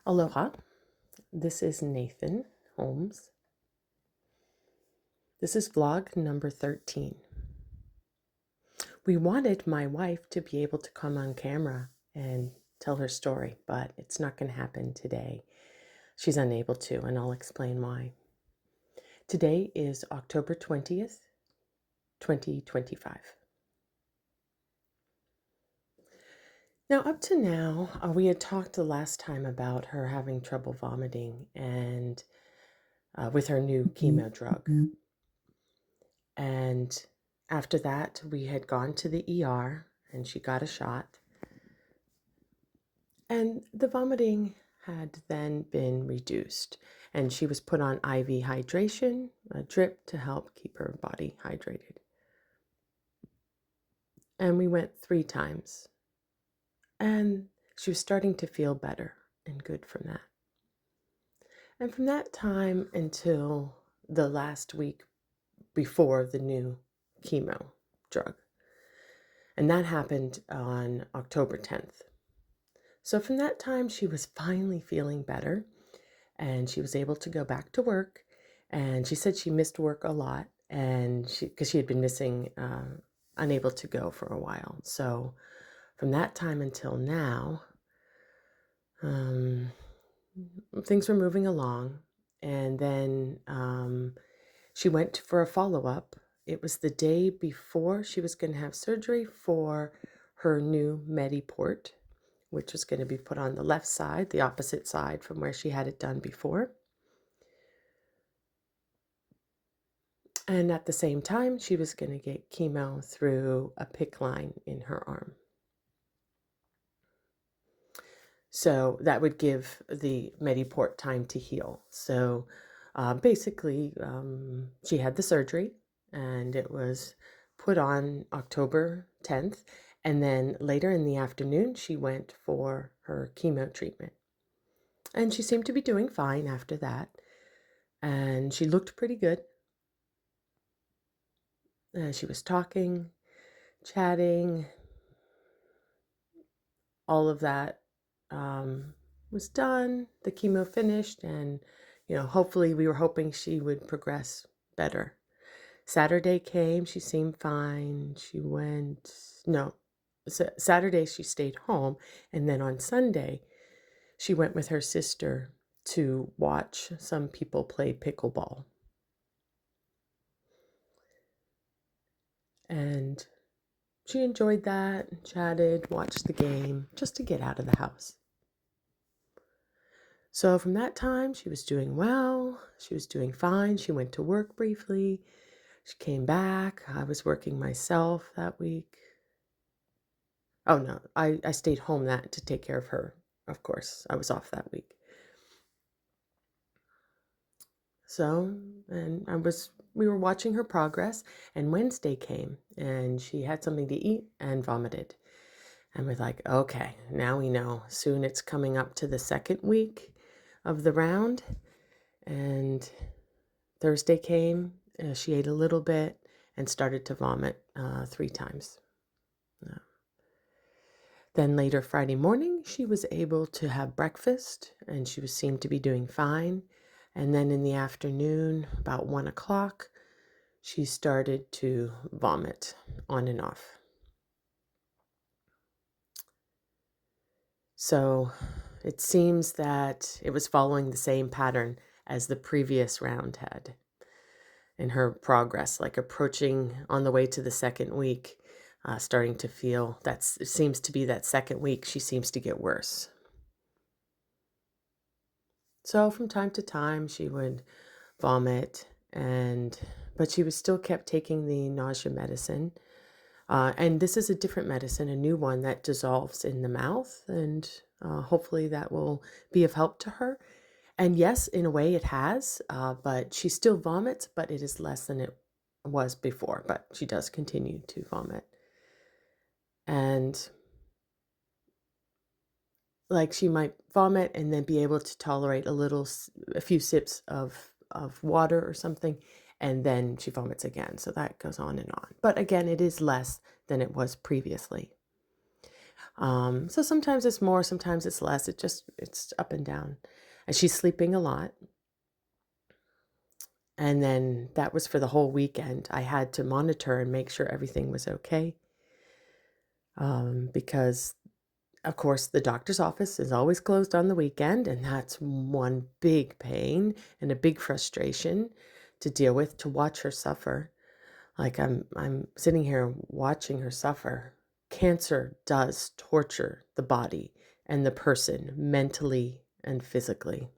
Aloha, this is Nathan Holmes. This is vlog number 13. We wanted my wife to be able to come on camera and tell her story, but it's not going to happen today. She's unable to, and I'll explain why. Today is October 20th, 2025. Now, up to now, we had talked the last time about her having trouble vomiting and with her new chemo drug. And after that, we had gone to the ER and she got a shot. And the vomiting had then been reduced. And she was put on IV hydration, a drip to help keep her body hydrated. And we went 3 times. And she was starting to feel better and good from that. And from that time until the last week before the new chemo drug. And that happened on October 10th. So from that time, she was finally feeling better and she was able to go back to work. And she said she missed work a lot and because she had been missing, unable to go for a while. So from that time until now, things were moving along. And then she went for a follow-up. It was the day before she was going to have surgery for her new Mediport, which was going to be put on the left side, the opposite side from where she had it done before. And at the same time, she was going to get chemo through a PICC line in her arm. So that would give the Mediport time to heal. So basically, she had the surgery and it was put on October 10th. And then later in the afternoon, she went for her chemo treatment. And she seemed to be doing fine after that. And she looked pretty good. She was talking, chatting, all of that was done. The chemo finished, and hopefully we were hoping she would progress better. Saturday came, she seemed fine. Saturday she stayed home, and then on Sunday she went with her sister to watch some people play pickleball. And she enjoyed that, chatted, watched the game, just to get out of the house. So from that time, she was doing well. She was doing fine. She went to work briefly. She came back. I was working myself that week. Oh, no, I stayed home to take care of her. Of course, I was off that week. So, and we were watching her progress, and Wednesday came, and she had something to eat and vomited. And we're like, okay, now we know. Soon it's coming up to the second week of the round. And Thursday came, she ate a little bit and started to vomit 3 times. Then later Friday morning, she was able to have breakfast and she seemed to be doing fine. And then in the afternoon, about 1 o'clock, she started to vomit on and off. So it seems that it was following the same pattern as the previous round had in her progress, like approaching on the way to the second week, starting to feel it seems to be that second week she seems to get worse. So from time to time she would vomit, but she was still kept taking the nausea medicine. And this is a different medicine, a new one that dissolves in the mouth, and hopefully that will be of help to her. And yes, in a way it has, but she still vomits, but it is less than it was before, but she does continue to vomit. And like she might vomit and then be able to tolerate a few sips of water or something, and then she vomits again. So that goes on and on. But again, it is less than it was previously. So sometimes it's more, sometimes it's less. It's up and down. And she's sleeping a lot. And then that was for the whole weekend. I had to monitor and make sure everything was okay. Because, of course, the doctor's office is always closed on the weekend, and that's one big pain and a big frustration to deal with, to watch her suffer. Like I'm sitting here watching her suffer. Cancer does torture the body and the person mentally and physically.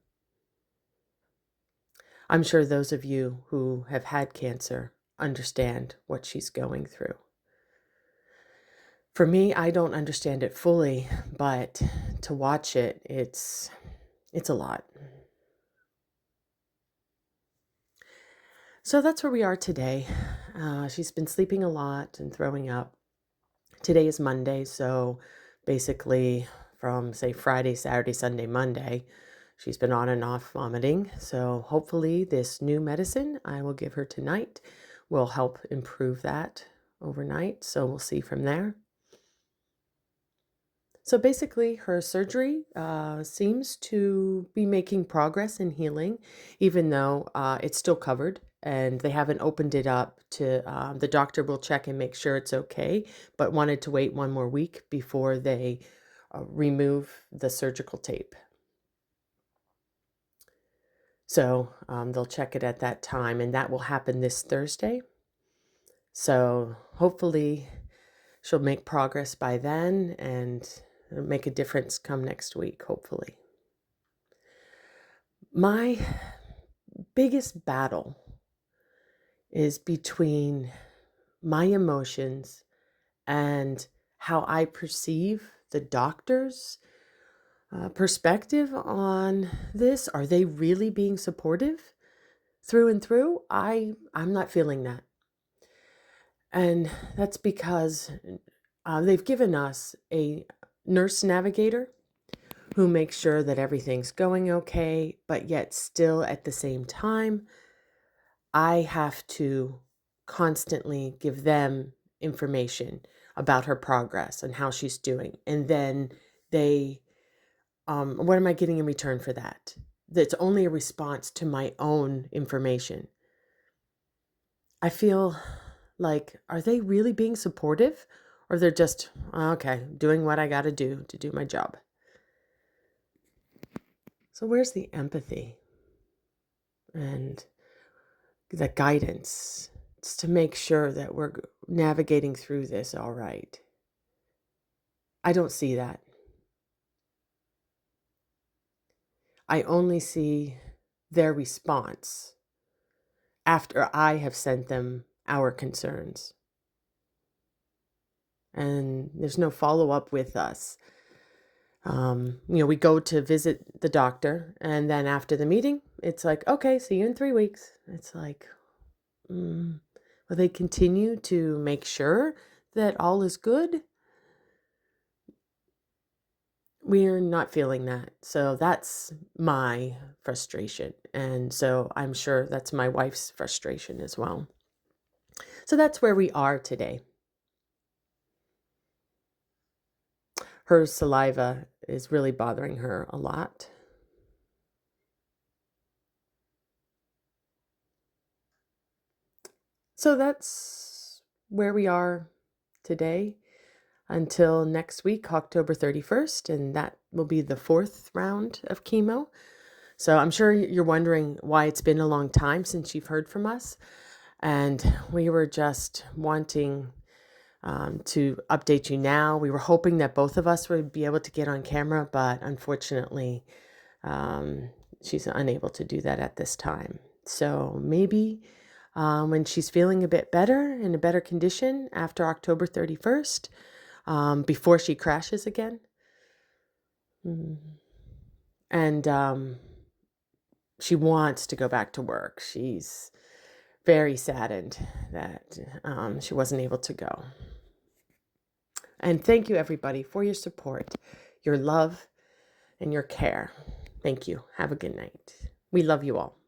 I'm sure those of you who have had cancer understand what she's going through. For me, I don't understand it fully, but to watch it, it's a lot. So that's where we are today. She's been sleeping a lot and throwing up. Today is Monday, so basically from, say, Friday, Saturday, Sunday, Monday, she's been on and off vomiting. So hopefully this new medicine I will give her tonight will help improve that overnight. So we'll see from there. So basically, her surgery seems to be making progress in healing, even though it's still covered and they haven't opened it up to, the doctor will check and make sure it's okay, but wanted to wait one more week before they remove the surgical tape. So they'll check it at that time, and that will happen this Thursday. So hopefully she'll make progress by then and make a difference come next week, hopefully. My biggest battle is between my emotions and how I perceive the doctor's perspective on this. Are they really being supportive through and through? I'm not feeling that. And that's because they've given us a nurse navigator who makes sure that everything's going okay, but yet still at the same time, I have to constantly give them information about her progress and how she's doing. And then they, what am I getting in return for that? That's only a response to my own information. I feel like, are they really being supportive? Or they're just, okay, doing what I got to do my job. So where's the empathy and the guidance? It's to make sure that we're navigating through this all right. I don't see that. I only see their response after I have sent them our concerns. And there's no follow-up with us. We go to visit the doctor, and then after the meeting, it's like, okay, see you in 3 weeks. It's like, will they continue to make sure that all is good? We're not feeling that. So that's my frustration. And so I'm sure that's my wife's frustration as well. So that's where we are today. Her saliva is really bothering her a lot. So that's where we are today until next week, October 31st, and that will be the 4th round of chemo. So I'm sure you're wondering why it's been a long time since you've heard from us. And we were just wanting to update you now. We were hoping that both of us would be able to get on camera, but unfortunately, she's unable to do that at this time. So maybe when she's feeling a bit better, in a better condition after October 31st, before she crashes again. And she wants to go back to work. She's very saddened that she wasn't able to go. And thank you, everybody, for your support, your love, and your care. Thank you. Have a good night. We love you all.